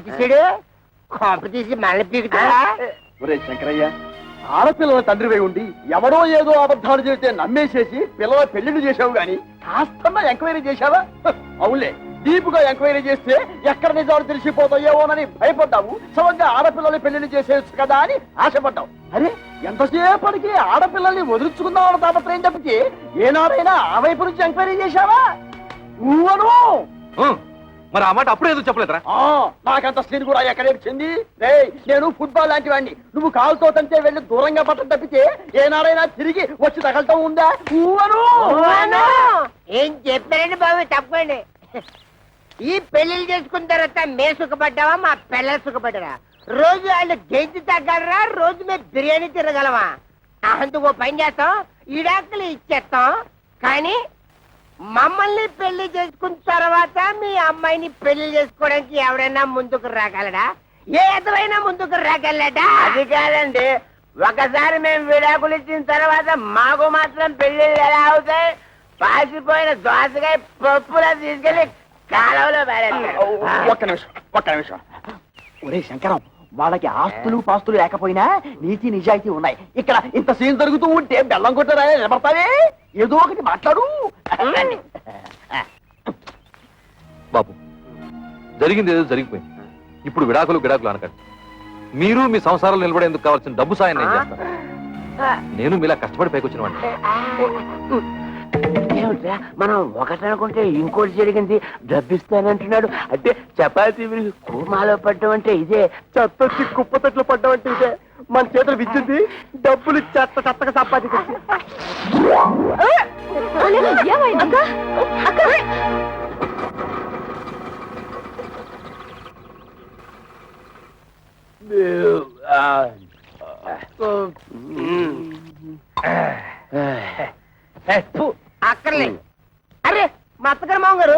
తీసాడు కాంప తీసి మళ్ళీ పీకుతాడా? ఒరే శంకరయ్య, ఆడపిల్లల తండ్రివై ఉండి ఎవడో ఏదో అబద్ధాలు చేస్తే నమ్మేసేసి పిల్లల పెళ్లిళ్ళు చేశావు గాని కాస్తన్నా ఎంక్వైరీ చేశావా? అవునులే, డీపుగా ఎంక్వైరీ చేస్తే ఎక్కడ నిజాలు తెలిసిపోతాయేమోనని భయపడ్డావు. సమంగా ఆడపిల్లల్ని పెళ్లిళ్ళు చేసేయచ్చు కదా అని ఆశపడ్డావు. అరే, ఎంతసేపటికి ఆడపిల్లల్ని వదులుచుకుందామన్న తాపత్రయం తప్పితే ఏనాడైనా ఆ వైపు నుంచి ఎంక్వైరీ చేశావా? నువ్వను మరి ఆ మాట అప్పుడే ఏదో చెప్పలేదురా? నాకంత సీన్ కూడా ఎక్కడేచింది. నేను ఫుట్బాల్ లాంటి వాడిని, నువ్వు కాలుతో తంటే వెళ్ళి దూరంగా పట్టం తప్పితే ఏనాడైనా తిరిగి వచ్చి తగలటం ఉందా? ఏం చెప్పారండి బాబు? చెప్పండి. ఈ పెళ్లిళ్ళు చేసుకున్న తర్వాత మే సుఖపడ్డావా, మా పిల్లలు సుఖపడ్డారా? రోజు వాళ్ళు గెంజి తగ్గలరా, రోజు మేము బిర్యానీ తిరగలమా? అందుకు పని చేస్తాం, ఈడాకులు ఇచ్చేస్తాం. కానీ మమ్మల్ని పెళ్లి చేసుకున్న తర్వాత మీ అమ్మాయిని పెళ్లి చేసుకోవడానికి ఎవరైనా ముందుకు రాగలడా? ఏ ఎదురైనా ముందుకు రాగలడా? అది కాదండి, ఒకసారి మేము విడాకులు ఇచ్చిన తర్వాత మాకు మాత్రం పెళ్లిళ్ళు ఎలా అవుతాయి? పాసిపోయిన దోసకాయ పప్పులా తీసుకెళ్లి కాలంలో ఒక్క నిమిషం. ఒరే శంకరం, వాళ్ళకి ఆస్తులు పాస్తులు లేకపోయినా నీతి నిజాయితీ ఉన్నాయి. ఇక్కడ ఇంత సీన్ జరుగుతూ ఉంటే బెల్లం కొట్టరా నిలబడతావే? ఏదో ఒకటి మాట్లాడు బాబు. జరిగింది ఏదో జరిగిపోయింది. ఇప్పుడు విడాకులు అనకండి. మీరు మీ సంసారాలు నిలబడేందుకు కావాల్సిన డబ్బు సాయం నేను చేస్తాను. నేను మీలా కష్టపడి పైకొచ్చిన వాడిని. ఏమిట్రా, మనం ఒకటి అనుకుంటే ఇంకోటి జరిగింది. డబ్బిస్తానంటున్నాడు అంటే చపాతీ కూమాలో పడ్డం అంటే ఇదే, చెత్తొచ్చి కుప్పతట్లు పడ్డం అంటే ఇదే. మన చేతులు విచ్చింది, డబ్బులు చెత్తగా సంపాదించి. అక్కర్లేదు. అరే మా అత్తగారు మామగారు,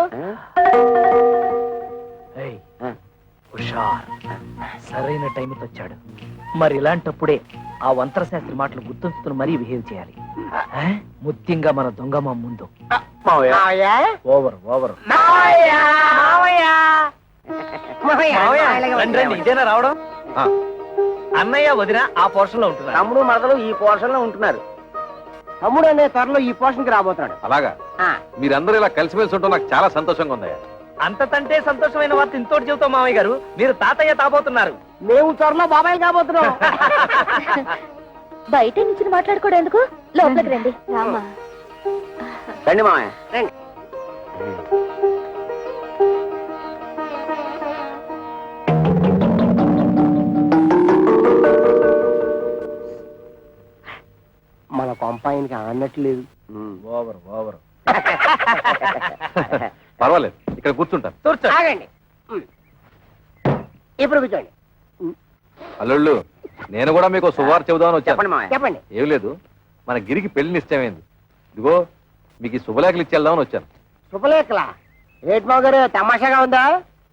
సరైన టైంకి వచ్చాడు. మరి ఇలాంటప్పుడే ఆ వంతర శాస్త్రి మాటలు గుర్తుంచుకుని మరీ బిహేవ్ చేయాలి. ముఖ్యంగా మన దొంగమ్మ ముందు. ఓవర్ ఇదేనా రావడం? అన్నయ్య వదిన ఆ పోర్షన్ లో ఉంటున్నారు, తమ్ముడు మరదలు ఈ పోర్షన్ లో ఉంటున్నారు. తమ్ముడు అనే త్వరలో ఈ పోర్షన్ కి రాబోతున్నాడు. అలాగా? మీరందరూ ఇలా కలిసిమెలిసి ఉంటాం నాకు చాలా సంతోషంగా ఉంది. అంతకంటే సంతోషమైన వార్త ఇంతోటి చెబుతాం మామయ్య గారు, మీరు తాతయ్య తాబోతున్నారు. మేము త్వరలో బాబాయ్ కాబోతున్నాం. బయట నుంచి మాట్లాడుకోవడం ఎందుకు, లోపలికి రండి. రండి మామయ్య రండి. మన కొంపాయనికి అన్నట్లేదు. ఓవర్ పర్వాలేదు, ఇక్కడ కూర్చుంటాను. ఆగండి, ఇప్పుడు కూర్చోండి. అల్లుళ్ళు, నేను కూడా మీకు శుభవార్త చెబుదామని వచ్చాను. చెప్పండి. ఏం లేదు, మన గిరికి పెళ్లి నిశ్చయమైంది. ఇదిగో మీకు ఈ శుభలేఖలు ఇచ్చేద్దామని వచ్చాను. శుభలేఖలా? రేట్ మావు గారు తమాషాగా ఉందా?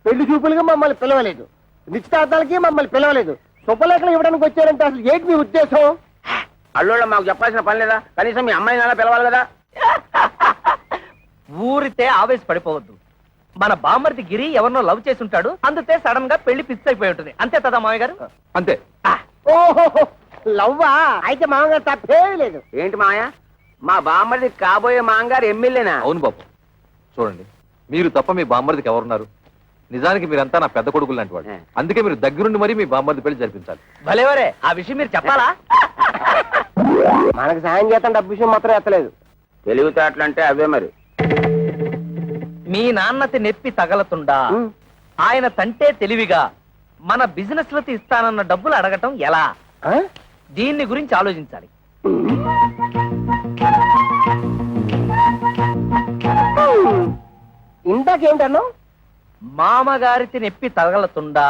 పెళ్లి చూపులుగా మమ్మల్ని పిలవలేదు, నిశ్చితార్థాలకి మమ్మల్ని పిలవలేదు, శుభలేఖలు ఇవ్వడానికి వచ్చారంటే అసలు ఏంటి మీ ఉద్దేశం? అల్లుళ్ళ మాకు చెప్పాల్సిన పని లేదా? కనీసం మీ అమ్మాయిని అలా పిలవాలి కదా. ఊరితే ఆవేశపడిపోవద్దు. మన బామ్మర్ది గిరి ఎవరినో లవ్ చేసి ఉంటాడు, అందుకే సడన్ గా పెళ్లి ఫిక్స్ అయిపోయి ఉంటుంది. అంతే కదా మామయ్య గారు? అంతే. ఓహో, లవ్వా? అయితే మామగారు తప్పే లేదు. ఏంటి మాయ, మా బామ్మర్ది కాబోయే మామగారు ఎమ్మెల్యేనా? అవును బాబు. చూడండి, మీరు తప్ప మీ బామ్మర్దికి ఎవరున్నారు? నిజానికి మీరంతా నా పెద్ద కొడుకులు లాంటి వాడు. అందుకే మీరు దగ్గరుండి మరీ మీ బామ్మర్ది పెళ్లి జరిపించాలి. భలేవరే, ఆ విషయం మీరు చెప్పాలా? మనకు సాయం చేస్తాం, డబ్బు విషయం మాత్రం ఎత్తలేదు. తెలివితేటలంటే అవే మరి. మీ నాన్నతి నెప్పి తగలతుండా ఆయన తంటే తెలివిగా మన బిజినెస్ లకి ఇస్తానన్న డబ్బులు అడగటం ఎలా? దీన్ని గురించి ఆలోచించాలి. ఇందాకేంటన్నా? మామగారికి నెప్పి తగలతుండా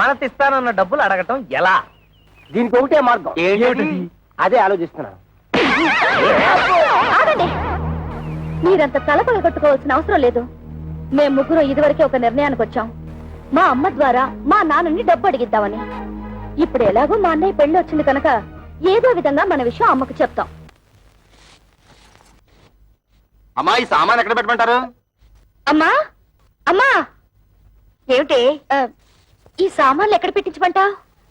మనతిస్తానన్న డబ్బులు అడగటం ఎలా? దీనికి ఒకటే మార్గం. అదే ఆలోచిస్తున్నాను. మీరంత తలపలు కట్టుకోవాల్సిన అవసరం లేదు. మేము ముగ్గురు ఇదివరకే ఒక నిర్ణయానికి వచ్చాం. మా అమ్మ ద్వారా మా నాన్నని డబ్బు అడిగిద్దామని. ఇప్పుడు ఎలాగో మా అన్నయ్య పెళ్లి వచ్చింది కనుక ఏదో విధంగా మన విషయం అమ్మకు చెప్తాం. అమ్మా, ఈ సామాన్ ఎక్కడ పెట్టమంటారు? అమ్మా అమ్మా, ఏమిటి? ఈ సామాన్లు ఎక్కడ పెట్టించమంటా?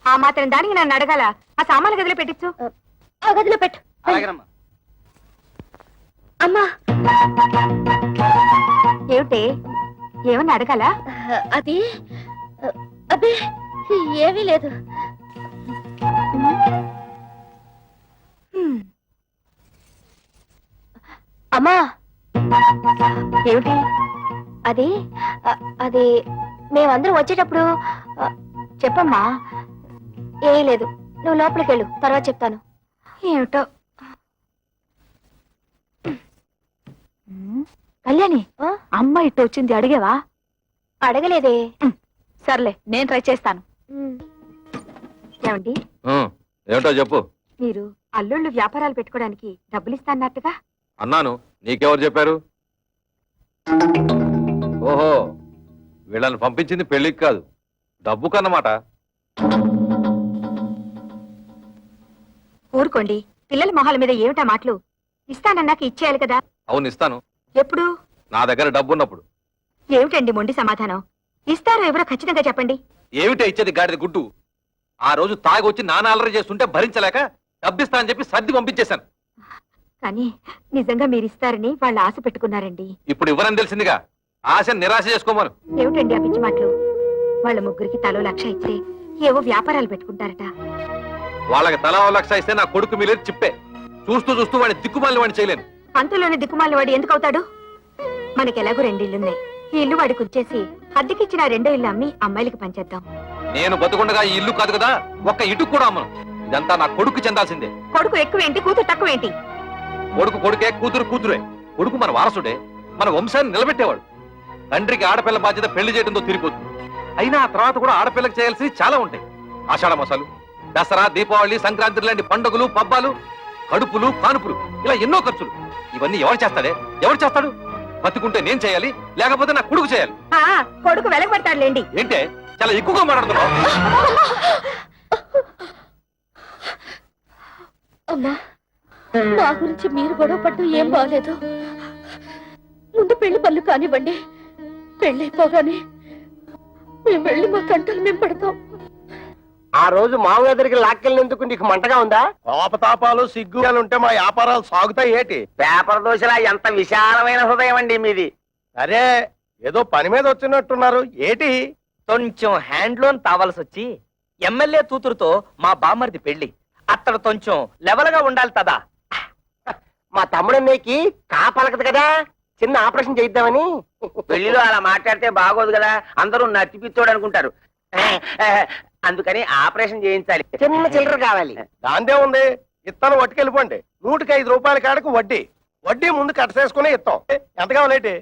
ఆ మాత్రం దానికి నన్ను అడగాల. ఆ సామాన్లు గదిలో పెట్టించు. ఆ గదిలో పెట్టు. అలాగేనమ్మా. అమ్మా, ఏమిటి? ఏమన్నా అడగాల? అది అబ్బే ఏమీ లేదు. అమ్మా, ఏమిటి? అది అది మేమందరం వచ్చేటప్పుడు చెప్పమ్మా. ఏ లేదు, నువ్వు లోపలికి వెళ్ళు, తర్వాత చెప్తాను. ఏమిటో. కళ్యాణి, అమ్మ ఇట్టు వచ్చింది, అడిగేవా? అడగలేదే. సర్లే, నేను ట్రై చేస్తాను. ఏమండి, ఏమిటో చెప్పు. మీరు అల్లుళ్ళు వ్యాపారాలు పెట్టుకోవడానికి డబ్బులు ఇస్తాన్నట్టుగా? అన్నాను, నీకెవరు చెప్పారు? ఓహో, వీళ్ళని పంపించింది పెళ్లికి కాదు, డబ్బు కన్నమాట. ఊరుకోండి, పిల్లల మొహాల మీద ఏమిటా మాటలు? ఇస్తానన్నాక ఇచ్చేయాలి కదా. అవును, ఇస్తాను. ఎప్పుడు? నా దగ్గర డబ్బు ఉన్నప్పుడు. ఏమిటండి మొండి సమాధానం? ఇస్తారో ఎవరో ఖచ్చితంగా చెప్పండి. ఏమిటో ఇచ్చేది గాడిద గుడ్డు. ఆ రోజు తాగి వచ్చి నాన్న అల్లరి చేస్తుంటే భరించలేక డబ్బిస్తా అని చెప్పి సర్ది పంపించేశాను. కానీ నిజంగా మీరు ఇస్తారని వాళ్ళు ఆశ పెట్టుకున్నారండి. ఇప్పుడు ఇవ్వరని తెలిసిందిగా, ఆశ నిరాశ చేసుకోమను. ఏమిటండి ఆ పిచ్చి మాటలు? వాళ్ళ ముగ్గురికి తలో 1,00,000 ఇస్తే ఏవో వ్యాపారాలు పెట్టుకుంటారట. వాళ్ళకి తలా 1,00,000 ఇస్తే నా కొడుకు మీలేదు చిప్పే. చూస్తూ చూస్తూ వాడిని దిక్కుమాలి వాడిని చేయలేను. అంతలోనే దిక్కుమాలి వాడు ఎందుకు అవుతాడు? మనకి ఎలాగో 2 ఇళ్లున్నాయి. ఈ ఇల్లు వాడికి వచ్చేసి అద్దెకిచ్చిన 2వ ఇల్లు అమ్మి అమ్మాయిలకి పంచేద్దాం. నేను బతుకుండగా ఈ ఇల్లు కాదు కదా, ఒక్క ఇటుకు కూడా అమ్మను. ఇదంతా నా కొడుకు చెందాల్సిందే. కొడుకు ఎక్కువేంటి, కూతురు తక్కువేంటి? కొడుకు కొడుకే, కూతురు కూతురే. కొడుకు మన వారసుడే, మన వంశాన్ని నిలబెట్టేవాడు. తండ్రికి ఆడపిల్ల బాధ్యత పెళ్లి చేయడంతో తీరిపోతుంది. అయినా ఆ తర్వాత కూడా ఆడపిల్లకి చేయాల్సి చాలా ఉంటాయి. ఆషాఢ మాసాలు, దసరా, దీపావళి, సంక్రాంతి లాంటి పండుగలు, పబ్బాలు, కడుపులు, కానుపులు, ఇలా ఎన్నో ఖర్చులు. ఇవన్నీ ఎవరు చేస్తాడే? ఎవరు చేస్తాడు? బతుకుంటే నేను చేయాలి, లేకపోతే నా కొడుకు చేయాలి. కొడుకు వెలగబడతాడులేండి. ఏంటే చాలా ఎక్కువగా మాట్లాడుతున్నావు? అమ్మా, మా గురించి మీరు గొడవ పడ్డం ఏం బాగలేదు. ముందు పెళ్లి పనులు కానివ్వండి. పెళ్ళైపోగానే మేము వెళ్ళి మా కంటలు మేము పడతాం. ఆ రోజు మామూలు దగ్గరికి లాక్కెళ్ళినందుకు నీకు మంటగా ఉందా? కోపతాపాలు సిగ్గులు ఉంటే మా వ్యాపారాలు సాగుతాయి ఏటి? పేపర్ దోశలా ఎంత విశాలమైన హృదయం అండి మీది. అరే, ఏదో పని మీద వచ్చినట్టున్నారు ఏటి? కొంచెం హ్యాండ్ లోన్ తావాల్సి వచ్చి ఎమ్మెల్యే కూతురుతో మా బామ్మర్ది పెళ్లి. అతడు కొంచెం లెవెల్ గా ఉండాలి కదా. మా తమ్ముడన్నయ్యకి కాపలకదు కదా, చిన్న ఆపరేషన్ చేయిద్దామని. పెళ్లిలో అలా మాట్లాడితే బాగోదు కదా, అందరూ నత్తిపిత్తోడు అనుకుంటారు. అందుకని ఆపరేషన్ చేయించాలి. చిన్న చిల్లర కావాలి. దాందే ఉంది, ఇత్తనం పట్టుకెళ్ళిపోండి. 105 రూపాయల కాడకు వడ్డీ. వడ్డీ ముందు కట్టసేసుకుని ఇస్తాం. ఎంత కావాలేటి?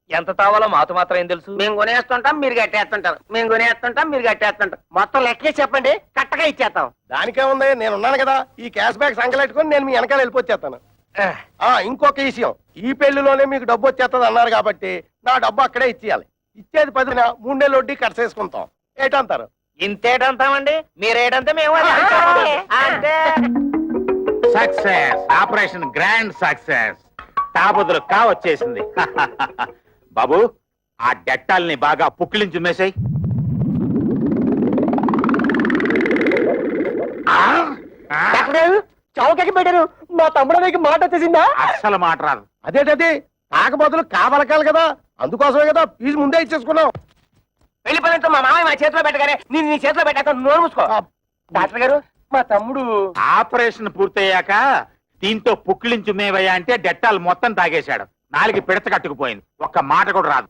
ఎంత తావాలో మాతో మాత్రం ఏం తెలుసు? మేము కొనేస్తుంటాం, మీరు కట్టేస్తుంటారు. మేము కొనేస్తుంటాం, మీరు కట్టేస్తుంటాం. మొత్తం లెక్కే చెప్పండి, కట్టగా ఇచ్చేస్తాం. దానికే ఉంది, నేనున్నాను కదా. ఈ క్యాష్ బ్యాక్ సంకలెట్టుకుని నేను మీ వెనకాల వెళ్ళిపోచ్చేస్తాను. ఇంకొక విషయం, ఈ పెళ్లిలోనే మీకు డబ్బు వచ్చేస్తుంది అన్నారు కాబట్టి నా డబ్బు అక్కడే ఇచ్చేయాలి. ఇచ్చేది 10న 3 నెలలు వడ్డీ కట్టసేసుకుంటాం. ఏటంటారు? ఇంతేటంతామండి, మీరేటంతే మేము అంటే. Success, operation grand success. తాబుదులు వచ్చేసింది. బాబు, ఆ డెట్టాల్ని బాగా పుక్కిలించి మేసాయి. చౌకకి పెట్టారు. మా తమ్ముడికి మాట వచ్చేసిందా? అస్సలు మాట రాదు. అదేటది, కాకపోతే కావలకాలి కదా, అందుకోసమే కదా ఫీజు ముందే ఇచ్చేసుకున్నాం. పెళ్లి పనితో మా మామయ్య మా చేతిలో పెట్టగానే నేను నీ చేతిలో పెట్టాక నోరు మూసుకో. డాక్టర్ గారు, మా తమ్ముడు ఆపరేషన్ పూర్తయ్యాక దీంతో పుక్కిలించు మేవయ్యా అంటే డెట్టాల్ మొత్తం తాగేశాడు. 4 పిడత కట్టుకుపోయింది, ఒక్క మాట కూడా రాదు.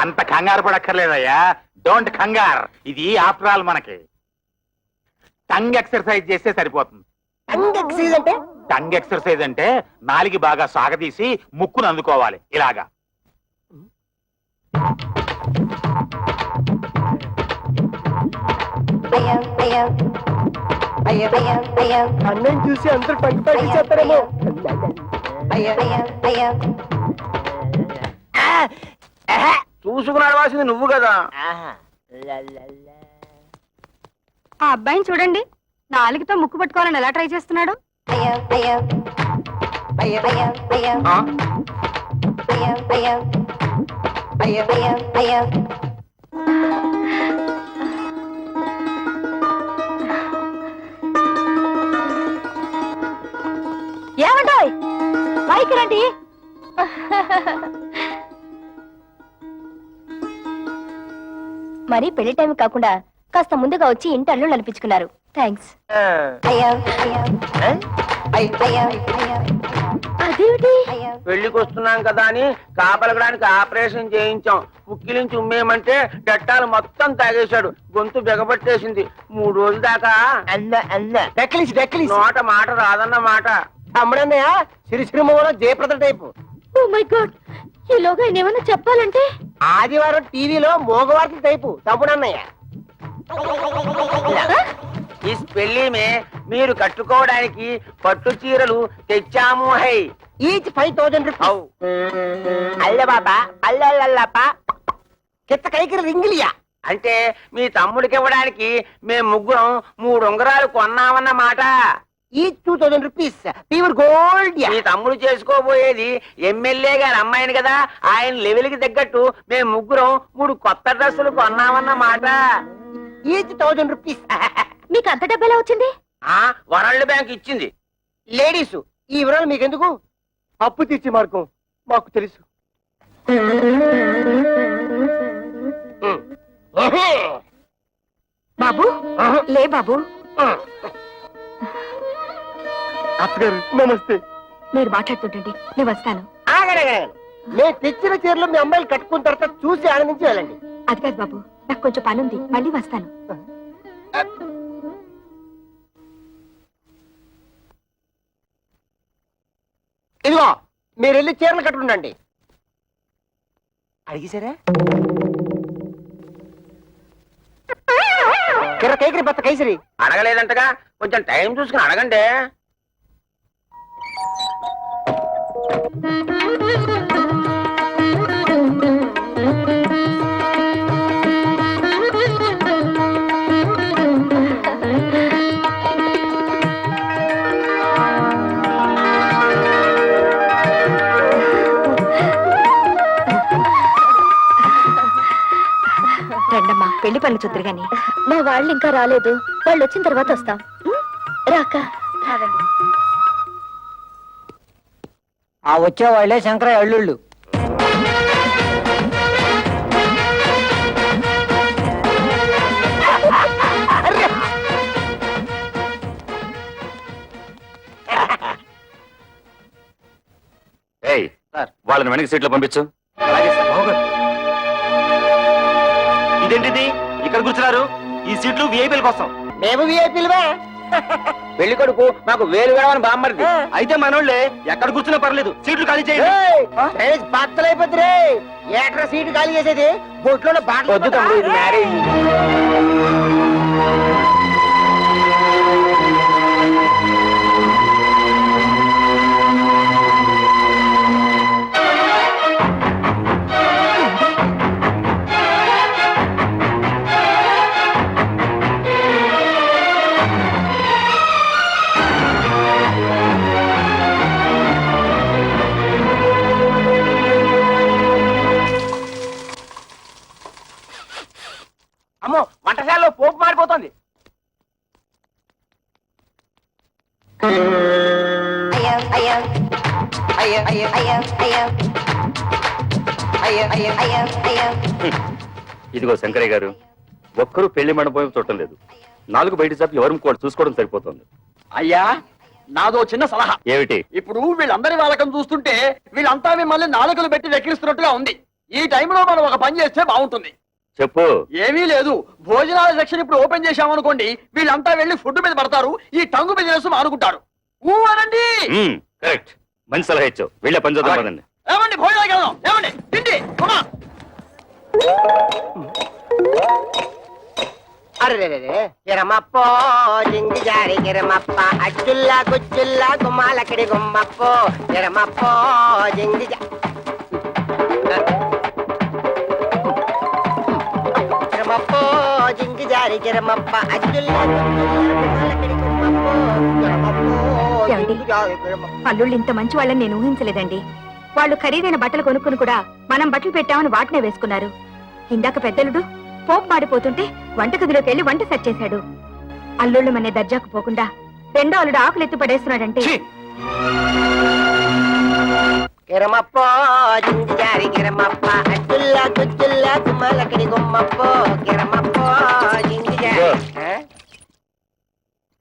అంత కంగారు పడక్కర్లేదయ్యా, డోంట్ కంగార్. ఇది ఆఫ్టర్ ఆల్ మనకి టంగ్ ఎక్సర్సైజ్ చేస్తే సరిపోతుంది. అంటే టంగ్ ఎక్సర్సైజ్ అంటే నాలికి బాగా సాగదీసి ముక్కును అందుకోవాలి ఇలాగా. అన్నయ్య చూసి అందరూ పంచి పట్టించేస్తారేమో. చూసుకుని అడవాల్సింది నువ్వు కదా. ఆ అబ్బాయిని చూడండి, 4తో ముక్కు పట్టుకోవాలని ఎలా ట్రై చేస్తున్నాడు. అదేమిటి మరి పెళ్లి టైం కాకుండా కాస్త ముందుగా వచ్చి ఇంటర్లో నడిపించుకున్నారు. థ్యాంక్స్. అదేమిటి పెళ్లికి వస్తున్నాం కదా అని కాపలగడానికి ఆపరేషన్ చేయించాం. ముక్కిలించి ఉమ్మేయమంటే డట్టాలు మొత్తం తాగేశాడు. గొంతు బిగబట్టేసింది. 3 రోజుల దాకా నోట మాట రాదన్న మాట. అమ్మడన్నయ్య సిరిసిరిమూల Jayaprada type. Oh my god, ఈలోగా ఆయన ఏమైనా చెప్పాలంటే ఆదివారం టీవీలో మోగవార్తల టైపు తమ్ముడన్నయ్య. ఈ పెళ్లి మే మీరు కట్టుకోవడానికి పట్టు చీరలు తెచ్చాము. హై ఈచ్ 5000 రూపాయలు. అల్లె బాబా అల్లెల్లప్ప కిత్త కైకి రింగిలియా అంటే మీ తమ్ముడికి ఇవ్వడానికి మేము ముగ్గురం 3 ఉంగరాలు కొన్నామన్నమాట. Each 2000 rupees pure gold. మీ తమ్ముడు చేసుకోబోయేది ఎమ్మెల్యే గారి అమ్మాయిని కదా, ఆయన లెవెల్ కి తగ్గట్టు మేము ముగ్గురం 3 కొత్త డ్రెస్సులు కొన్నామన్నమాట. Each 1000 rupees. మీకు అంత డబ్బు ఎలా వచ్చింది? వరల్డ్ బ్యాంక్ ఇచ్చింది. లేడీస్ ఈ వివరాలు మీకెందుకు? అప్పు తీర్చి మార్గం మాకు తెలుసు. బాబు లే బాబు. అత్తగారు నమస్తే. మీరు మాట్లాడుతుంటండి, నేను వస్తాను. నేను తెచ్చిన చీరలు మీ అమ్మాయిలు కట్టుకున్న తర్వాత చూసి ఆనందించి వెళ్ళండి. అది కాదు బాబు, నాకు కొంచెం పనుంది, మళ్ళీ వస్తాను. ఇదిగో మీరు వెళ్ళి చీరలు కట్టుకుండండి. అడిగిసారా? కిర కైకిరి బత్త కైసరి అడగలేదంటగా, కొంచెం టైం చూసుకుని అడగండి. రండమ్మా, పెళ్లి పనులు చూద్దరు గాని. మా వాళ్ళు ఇంకా రాలేదు. వాళ్ళు వచ్చిన తర్వాత వస్తాం. రాక ఆ వచ్చే వాళ్ళే శంకరయ్య అల్లుళ్ళు. ఏయ్, వాళ్ళని వెనక సీట్లో పంపించు. ఇదేంటిది ఇక్కడ కూర్చున్నారు? ఈ సీట్లు విఐపీల కోసం. మేము విఐపీలువే. పెళ్లి కొడుకు మాకు వేలు వేడమని బామ్మరిది. అయితే మనోళ్ళే ఎక్కడ కూర్చున్నా పర్లేదు, సీట్లు ఖాళీ చేయండి. బట్టలైపోతురే. ఏట్రా సీటు ఖాళీ చేసేది? బొట్లో బాటలు. అమ్మో, వంటశాలలో పోపు మారిపోతుంది. ఇదిగో శంకరయ్య గారు, ఒక్కరూ పెళ్లి మండపం చూడటం లేదు. 4 బయట చాపి ఎవరు కూడా చూసుకోవడం సరిపోతుంది. అయ్యా, నాదో చిన్న సలహా. ఏమిటి? ఇప్పుడు వీళ్ళందరి వాళ్ళకం చూస్తుంటే వీళ్ళంతా మిమ్మల్ని నాలుకలు పెట్టి వెక్కిరిస్తున్నట్టుగా ఉంది. ఈ టైంలో మనం ఒక పని చేస్తే బాగుంటుంది. చెప్పు. ఏమీ లేదు, భోజనాల సెక్షన్ ఇప్పుడు ఓపెన్ చేశామనుకోండి, వీళ్ళంతా వెళ్ళి ఫుడ్ మీద పడతారు, ఈ టంగు బిజినెస్ మానుకుంటారు. అనండి. కరెక్ట్, మంచి సలహా ఇచ్చావు. వెళ్ళే పని చేద్దాం పదండి. ఏమండి, భోజనాలకు వెళ్దాం. ఏమండి, తిండి. అరే గిరమప్పో జింగి జారి గిరమప్ప అచ్చుల్లా గుచ్చుల్లా గుమ్మాలక్కడి గుమ్మప్పో గిరమప్పో జింగి గిరమప్పో జింగి జారి గిరమప్ప అచ్చుల్లా గుమ్మాలక్కడి గుమ్మప్పో గిరమప్పో జింగి జారి గిరమప్ప. అల్లుళ్ళు ఇంత మంచి వాళ్ళని నేను ఊహించలేదండి. వాళ్ళు ఖరీదైన బట్టలు కొనుక్కుని కూడా మనం బట్టలు పెట్టామని వాటినే వేసుకున్నారు. ఇందాక పెద్దలుడు పోపు మాడిపోతుంటే వంటగదిలోకి వెళ్లి వంట సెట్ చేశాడు. అల్లుళ్ళు మనే దర్జాకు పోకుండా రెండో అల్లుడు ఆకులు ఎత్తి పడేస్తున్నాడంటే గిరమప్పో జింజారి గిరమప్ప అచ్చుల్లా గుచ్చుల్లా గుమ్మలకడి గుమ్మప్పో గిరమప్పో జింజారి.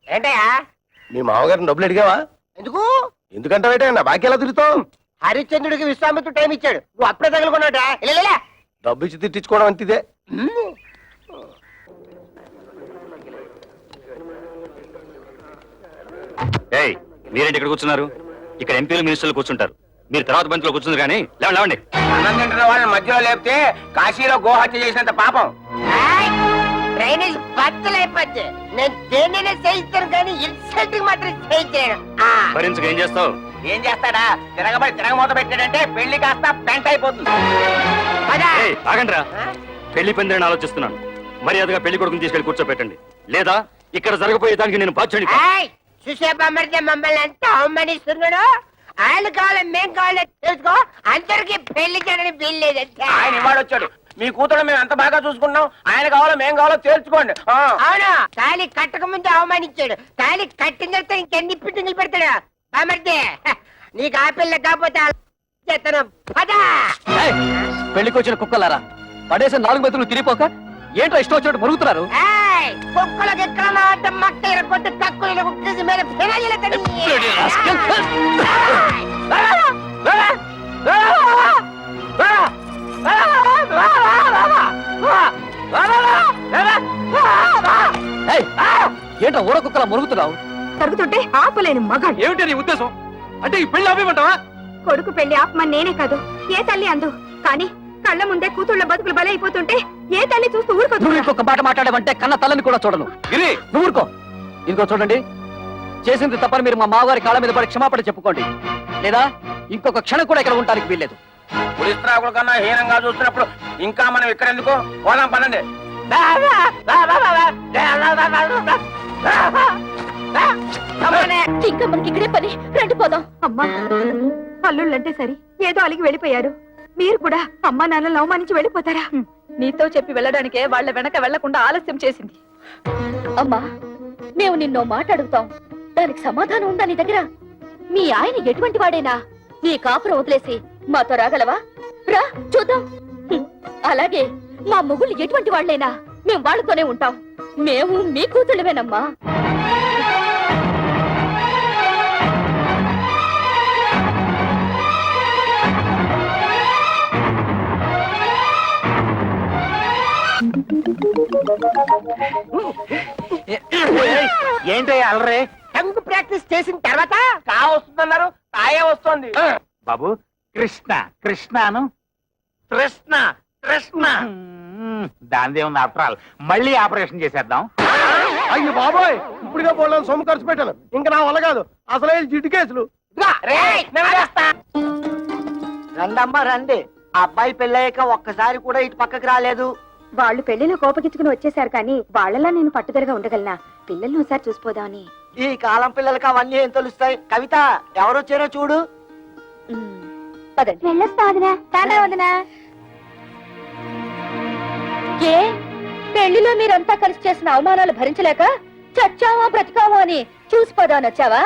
ఏంటయ్యా? మీ మామగారిని డబ్బులు అడిగావా? ఎందుకు? ఎందుకంటే నా బాకీ ఎలా తిరుగుతావు? హరిశ్చంద్రుడికి విశ్వామిత్రుడు టైం ఇచ్చాడు, నువ్వు అప్పుడే తగులుకున్నాడా? డబ్బు ఇచ్చి తిట్టించుకోవడం అంతిదే. ఏయ్, మీరేంటి ఇక్కడ కూర్చున్నారు? ఇక్కడ ఎంపీలు మినిస్టర్లు కూర్చుంటారు. మీరు తర్వాత బంతిలో కూర్చుంది కానీ లేవండి. అన్నం తింటున్న వాళ్ళని మధ్యలో లేపితే కాశీలో గోహత్య చేసినంత పాపం. డ్రైనేజ్ బద్దలైపోద్ది. నేను దేన్నైనా చేయిస్తాను కానీ ఇన్సల్ట్ మాత్రం చేయించాను. భరించక ఏం చేస్తావు? ఏం చేస్తాడా? తిరగమూత పెట్టాడంటే పెళ్లి కాస్త పెంట అయిపోతుంది. ఏయ్, ఆగండ్రా. పెళ్లి పందిరని ఆలోచిస్తున్నాను. మర్యాదగా పెళ్లి కొడుకుని తీసుకెళ్లి కూర్చోబెట్టండి, లేదా ఇక్కడ జరగబోయే దానికి నేను బాధ్యుని. చూసే బొమ్మడితే మమ్మల్ని ఎంత అవమానిస్తున్నాడు. ఆయన కావాలి మేం కావాలి తెలుసుకో. అందరికి పెళ్లి చేయడానికి వీల్లేదంటే ఆయన ఇవాడు వచ్చాడు. మీ కూతురు మేము ఎంత బాగా చూసుకున్నాం. ఆయన కావాలో మేం కావాలో తేల్చుకోండి. అవును, తాళి కట్టక ముందు అవమానించాడు. తాళి కట్టిన తర్వాత ఇంకెన్ని పిట్టింగులు పెడతాడు. బామర్ది, నీకు ఆ పిల్ల కాకపోతే చేస్తాను. పదా పెళ్లికి వచ్చిన కుక్కలారా, పడేసిన 4 మెతులు తిరిగిపోక ఏంట్రా ఇష్టం వచ్చినట్టు మరుగుతున్నారు? కుక్కలకి ఎక్కడ అంటే మక్క ఇరగొట్టి తక్కువ కుక్కేసి మీద ఏంట్రా ఊర కుక్కలా మరుగుతున్నావు? తరుగుతుంటే ఆపలేని మగాడు. ఏమిటి నీ ఉద్దేశం? అంటే ఈ పెళ్లి ఆపేమంటావా? కొడుకు పెళ్లి ఆపమని నేనే కాదు, ఏ తల్లి అందు. కానీ కళ్ళ ముందే కూతుళ్ళ బతుకులు బలైపోతుంటే ఏ తల్లి చూస్తూ నువ్వు ఊరుకోదు. ఇంకొక మాట మాట్లాడమంటే కన్న తల్లని కూడా చూడను. గిరి, నువ్వు ఊరుకో. ఇంకో చూడండి, చేసింది తప్పని మీరు మా మామగారి కాళ్ళ మీద పడి క్షమాపణ చెప్పుకోండి, లేదా ఇంకొక క్షణం కూడా ఇక్కడ ఉండడానికి వీల్లేదు. పులిస్త్రాకుల కన్నా హీనంగా చూస్తున్నప్పుడు ఇంకా మనం ఇక్కడ ఎందుకు? పోదాం పనండి. ఇంకా మనకి ఇక్కడే పని, రండి పోదాం. అమ్మా, అల్లుళ్ళంటే సరి ఏదో అలిగి వెళ్ళిపోయారు. మీరు కూడా అమ్మా నాన్నలు అవమానించి వెళ్ళిపోతారా? నీతో చెప్పి వెళ్ళడానికే వాళ్ళ వెనక వెళ్లకుండా ఆలస్యం చేసింది. అమ్మా, మేము నిన్నో మాట అడుగుతాం, దానికి సమాధానం ఉందా నీ దగ్గర? మీ ఆయన ఎటువంటి వాడైనా నీ కాపురం వదిలేసి మాతో రాగలవా? రా చూద్దాం. అలాగే మా మొగుళ్ళు ఎటువంటి వాళ్ళైనా మేము వాళ్ళతోనే ఉంటాం. మేము మీ కూతుళ్ళవేనమ్మా. ఏంటయ్యా అలరే? టంగు ప్రాక్టీస్ చేసిన తర్వాత వస్తుందన్నారు, తాయే వస్తుంది. బాబు, కృష్ణ కృష్ణను కృష్ణ కృష్ణ దానిదే ఉంది. ఆఫ్టర్ ఆల్ మళ్ళీ ఆపరేషన్ చేసేద్దాం. అయ్యో బాబోయ్, ఇప్పుడుగా పోలేని సొమ్ము ఖర్చు పెట్టాను. ఇంకా నా వల్ల కాదు. అసలే జిడ్డు కేసులు. రండమ్మా రండి. అబ్బాయి పెళ్ళయ్యాక ఒక్కసారి కూడా ఇటు పక్కకి రాలేదు. వాళ్ళు పెళ్లిలో కోపగించుకుని వచ్చేసారు కానీ వాళ్ళలా నేను పట్టుదలగా ఉండగలనా? పిల్లల్ని ఒకసారి చూసిపోదామని. ఈ కాలం పిల్లలకి అవన్నీ ఏం తెలుస్తాయి? కవిత, ఎవరొచ్చారో చూడు. పదండి. ఏ పెళ్లిలో మీరంతా కలిసి చేసిన అవమానాలు భరించలేక చచ్చావా బ్రతికావా అని చూసిపోదానొచ్చావా?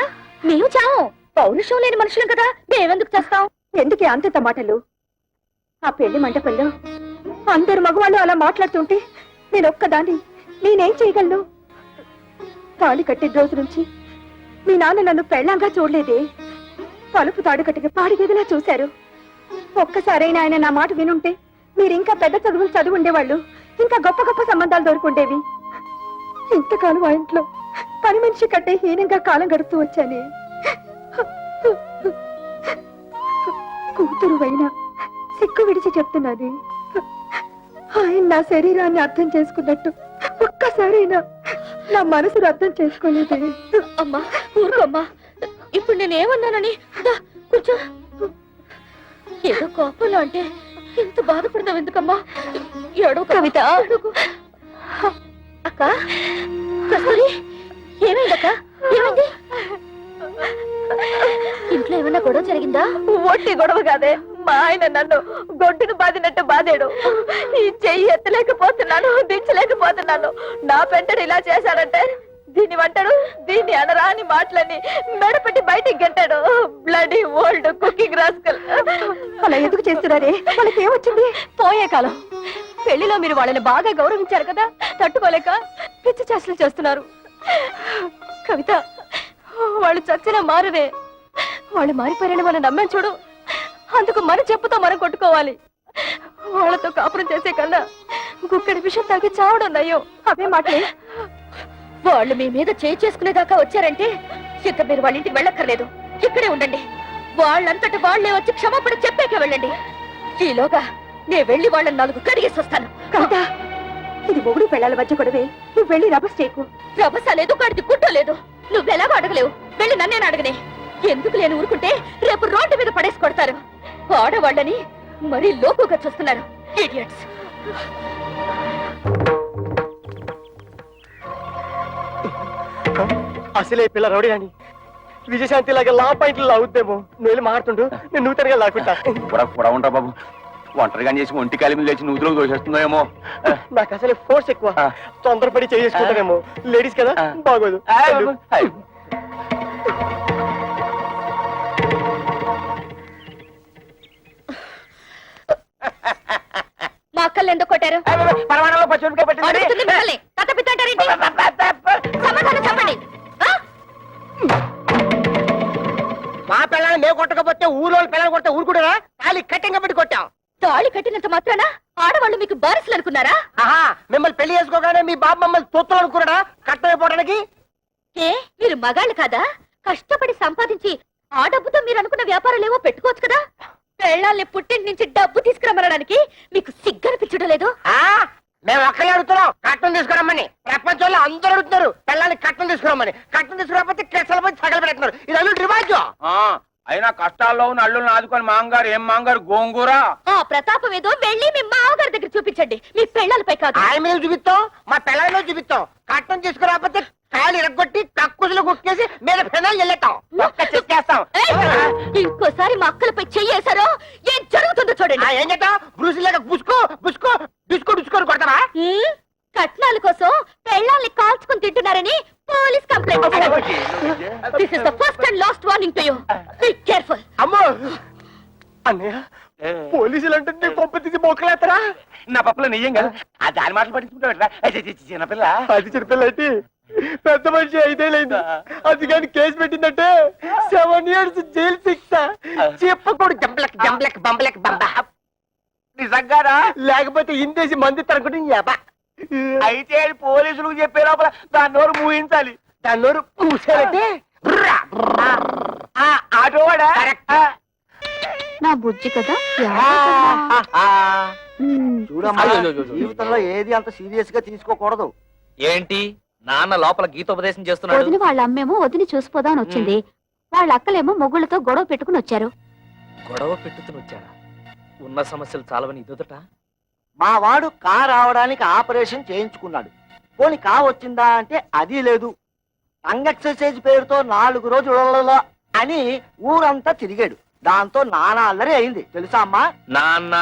మేము చావు, పౌరుషం లేని మనుషులం కదా, మేమెందుకు చేస్తాం? ఎందుకే అంత మాటలు? ఆ పెళ్లి మంటపంలో అందరు మగవాళ్ళు అలా మాట్లాడుతుంటే నేను ఒక్కదాన్ని నేనేం చేయగలను? తాళి కట్టే రోజు నుంచి మీ నాన్న నన్ను పెళ్ళంగా చూడలేదే. పలుపు తాడు కట్టిన పాడిగేదిలా చూశారు. ఒక్కసారైనా ఆయన నా మాట వినుంటే మీరు ఇంకా పెద్ద చదువులు చదువు ఉండేవాళ్ళు, ఇంకా గొప్ప గొప్ప సంబంధాలు దొరుకుండేవి. ఇంతకాలం ఆ ఇంట్లో పని మనిషి కట్టే హీనంగా కాలం గడుపుతూ వచ్చానే. కూతురు అయినా సిక్కు విడిచి చెప్తున్నది, ఆయన నా శరీరాన్ని అర్థం చేసుకున్నట్టు ఒక్కసారైనా నా మనసును అర్థం చేసుకోలేదే. అమ్మా ఊరుకోమ్మా, ఇప్పుడు నేనేమన్నానని? దా, కూర్చో. ఏదో కోపంలో అంటే ఇంత బాధపడతావు ఎందుకమ్మా? ఏడో కవిత. అక్క కస్తూరి, ఏమైందక్క? ఏమైంది? ఇంట్లో ఏమన్నా గొడవ జరిగిందా? ఒట్టి గొడవ కాదే, మా ఆయన నన్ను గొడ్డును బాదినట్టు బాధాడు. ఈ చెయ్యి ఎత్తలేకపోతున్నాను, దించలేకపోతున్నాను. నా పెంటడు ఇలా చేశాడంటే దీన్ని వంటాడు, దీన్ని అనరా అని మాటలని మెడపెట్టి బయటికి గంటాడు. Bloody old cooking rascal. అలా ఎందుకు చేస్తున్నారే? వాళ్ళకి ఏమొచ్చింది? పోయే కాలం. పెళ్లిలో మీరు వాళ్ళని బాగా గౌరవించారు కదా, తట్టుకోలేక పిచ్చి చేష్టలు చేస్తున్నారు. కవిత, వాళ్ళు చచ్చినా మారరే. వాళ్ళు మారిపోయారని మనం నమ్మాం చూడు, అందుకు మన చెప్పుతో మనం కొట్టుకోవాలి. వాళ్ళతో కాపురం చేసే కన్నా గుక్కడి విషయం తాగి చావడం నయ్యో. అవే మాటలే. వాళ్ళు మీ మీద చేయి చేసుకునేదాకా వచ్చారంటే ఇక మీరు వాళ్ళ ఇంటికి వెళ్ళక్కర్లేదు, ఇక్కడే ఉండండి. వాళ్ళంతటి వాళ్లే వచ్చి క్షమాపణ చెప్పాక వెళ్ళండి. ఈలోగా నేను వెళ్ళి వాళ్ళని 4 కడిగేసి వస్తాను. కాదా, ఇది మొగుడు పెళ్ళాల మధ్య గొడవే. నువ్వు వెళ్ళి రభస చేయకు. రభస లేదు, కడిది కుట్టలేదు. నువ్వెలాగో అడగలేవు, వెళ్ళి నన్నేను అడగనే. ఎందుకు లేని ఊరుకుంటే రేపు రోడ్డు మీద పడేసి కొడతారు. ఆడవాళ్ళని మరీ లోకుగా చూస్తున్నారు. ఇడియట్స్. అసలే పిల్ల రౌడీ అని విజయశాంతి లాగా లా పాయింట్లు లాగుద్దేమో. నువ్వు వెళ్ళి మాడుతుండు, నేను నూతనగా లాక్కుంటా. కూడా ఉంటా బాబు. ఒంటరిగా చేసి ఒంటి కాలి మీద లేచి నూతులకు దోషేస్తుందేమో. నాకు అసలే ఫోర్స్ ఎక్కువ, తొందరపడి చేసుకుంటానేమో. లేడీస్ కదా, బాగోదు. మా అక్కల్ని ఎందుకు కొట్టారు? పరమాణంలో పచ్చిమిరపకాయ పట్టింది. అడుగుతుంది మిమ్మల్ని. కథ పిత్తంటారేంటి? సమాధానం చెప్పండి. ఆ? మా పిల్లల్ని మేము కొట్టకపోతే ఊళ్ళో పిల్లలు కొడితే ఊరుకుంటారా? తాళి కట్టింగ్ పెట్టి కొట్టాం. తాళి కట్టినంత మాత్రాన ఆడవాళ్ళు మీకు బారసులు అనుకున్నారా? ఆహా, మిమ్మల్ని పెళ్లి చేసుకోగానే మీ బాబు మమ్మల్ని తొత్తులు అనుకున్నాడా కట్టమైపోవడానికి? ఏ మీరు మగాళ్ళు కాదా? కష్టపడి సంపాదించి ఆ డబ్బుతో మీరు అనుకున్న వ్యాపారాలేవో పెట్టుకోవచ్చు కదా. పెళ్ళాల్ని పుట్టింటి నుంచి డబ్బు తీసుకురమ్మనడానికి మీకు సిగ్గనిపించడం లేదు? ఆ, మేము ఒక్కలే అడుగుతున్నాం కట్టం తీసుకురమ్మని. ప్రపంచంలో అందరూ అడుగుతున్నారు పిల్లల్ని కట్టం తీసుకురమ్మని. కట్టం తీసుకురాకపోతే కెసలు పోయి సగలు పెడుతున్నారు. ఇది అల్లు రివాజు. అయినా కష్టాల్లో ఉన్న అల్లుల్ని ఆదుకొని మాంగారు ఏం మాంగారు గోంగూర. ఆ ప్రతాపం ఏదో వెళ్ళి మీ మామగారి దగ్గర చూపించండి, మీ పెళ్ళాలపై కాదు. ఆయన మీద చూపిస్తాం, మా పిల్లల మీద చూపిస్తాం. కట్టం తీసుకురాకపోతే కాయలు ఇరగొట్టి కక్కుసులు కుక్కేసి మీద ఫెనాలు వెళ్ళేస్తాం. ఒక్క చెక్ చేస్తాం. ఇంకోసారి మా అక్కలపై చెయ్యేశారో ఏం జరుగుతుందో చూడండి. ఏం చేద్దాం? బ్రూసిలాగా బుసుకో బుసుకో డిస్కో డిస్కోని కొడతావా? కట్నాల కోసం పెళ్ళాల్ని కాల్చుకుని తింటున్నారని పోలీస్ కంప్లైంట్ ఇచ్చారు. This is the first and last warning to you. Be careful. అమ్మో అన్నయ్య, పోలీసులు అంటే కొంప తీసి మోకలేస్తారా? నా పప్పులో నెయ్యం కదా, ఆ దాని మాటలు పట్టించుకుంటా. చిన్నపిల్ల అది చిన్నపిల్ల అయితే పెద్ద మనిషి 5 ఏళ్ళైంది. అది కానీ కేసు పెట్టిందంటే 7 years జైలు శిక్ష. చెప్పకూడదు. జంబలక్ జంబలక్ బంబలక్ బంబ. నిజంగారా? లేకపోతే ఇందేసి మంది తరగడం అయితే అది పోలీసులకు చెప్పే లోపల దాని నోరు మూయించాలి. దాని నోరు మూసారంటే ఆటోవాడా? నా బుజ్జి కదా. చూడమ్మా, జీవితంలో ఏది అంత సీరియస్ గా తీసుకోకూడదు. ఏంటి నాన్న లోపల గీతోపదేశం చేస్తున్నాడు? వదిన వాళ్ళ అమ్మేమో వదిని చూసిపోదామని వచ్చింది. వాళ్ళ అక్కలేమో మొగుళ్ళతో గొడవ పెట్టుకుని వచ్చారు. గొడవ పెట్టుకుని వచ్చారా? ఉన్న సమస్యలు చాలవని ఇదొదట. మా వాడు కా రావడానికి ఆపరేషన్ చేయించుకున్నాడు. పోనీ కా వచ్చిందా అంటే అది లేదు. టంగ్ ఎక్సర్సైజ్ పేరుతో 4 రోజులలో అని ఊరంతా తిరిగాడు. దాంతో నానా అల్లరి అయింది తెలుసా అమ్మా. నాన్న